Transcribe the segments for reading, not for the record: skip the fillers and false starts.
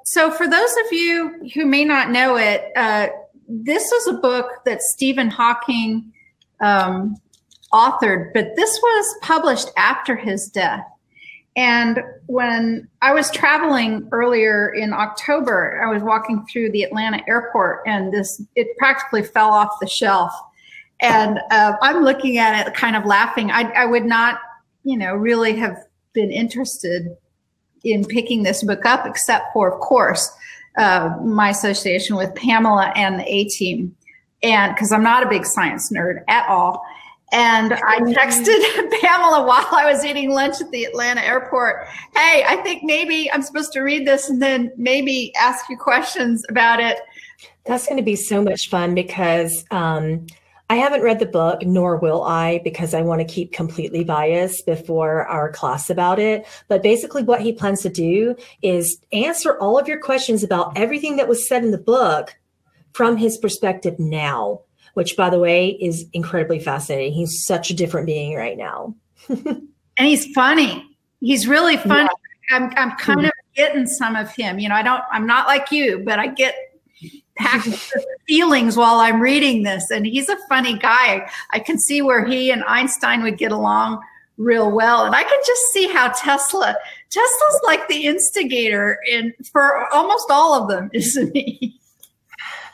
So for those of you who may not know it, this was a book that Stephen Hawking authored, but this was published after his death. And when I was traveling earlier in October, I was walking through the Atlanta airport, and it practically fell off the shelf. And I'm looking at it kind of laughing. I would not, really have been interested in picking this book up, except for, of course, my association with Pamela and the A-Team. And because I'm not a big science nerd at all. And I texted Pamela while I was eating lunch at the Atlanta airport, hey, I think maybe I'm supposed to read this and then maybe ask you questions about it. That's going to be so much fun because I haven't read the book, nor will I, because I want to keep completely biased before our class about it. But basically what he plans to do is answer all of your questions about everything that was said in the book from his perspective now, which, by the way, is incredibly fascinating. He's such a different being right now. And he's funny. He's really funny. Yeah. I'm kind of getting some of him. I'm not like you, but I get packed with feelings while I'm reading this. And he's a funny guy. I can see where he and Einstein would get along real well. And I can just see how Tesla's like the instigator for almost all of them, isn't he?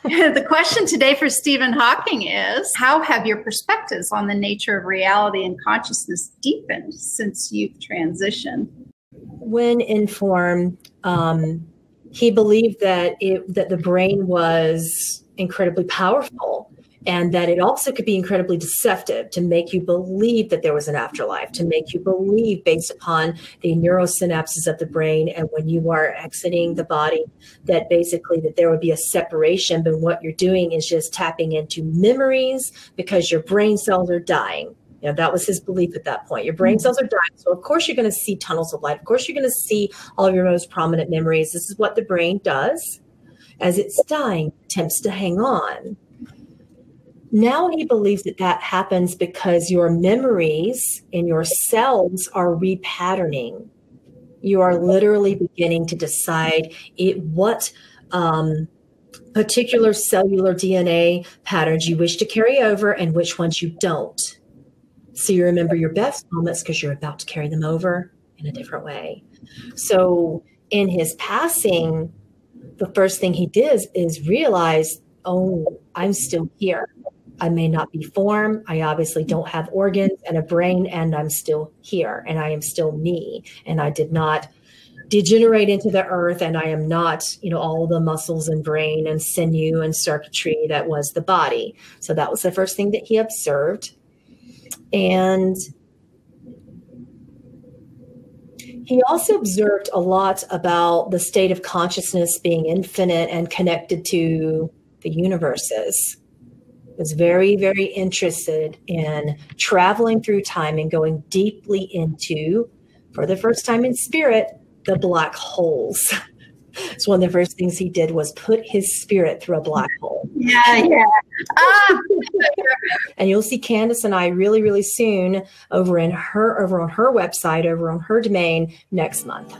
The question today for Stephen Hawking is, how have your perspectives on the nature of reality and consciousness deepened since you've transitioned? When informed, he believed that the brain was incredibly powerful and that it also could be incredibly deceptive to make you believe that there was an afterlife, to make you believe based upon the neurosynapses of the brain and when you are exiting the body, that basically that there would be a separation, but what you're doing is just tapping into memories because your brain cells are dying. That was his belief at that point. Your brain cells are dying. So of course you're going to see tunnels of light. Of course you're going to see all of your most prominent memories. This is what the brain does as it's dying, it attempts to hang on. Now he believes that happens because your memories in your cells are repatterning. You are literally beginning to decide what particular cellular DNA patterns you wish to carry over and which ones you don't. So you remember your best moments because you're about to carry them over in a different way. So in his passing, the first thing he did is realize, oh, I'm still here. I may not be form. I obviously don't have organs and a brain, and I'm still here, and I am still me. And I did not degenerate into the earth, and I am not, all the muscles and brain and sinew and circuitry that was the body. So that was the first thing that he observed. And he also observed a lot about the state of consciousness being infinite and connected to the universes. Was very, very interested in traveling through time and going deeply into, for the first time in spirit, the black holes. So one of the first things he did was put his spirit through a black hole. Yeah. And you'll see Candace and I really, really soon over on her website, over on her domain next month.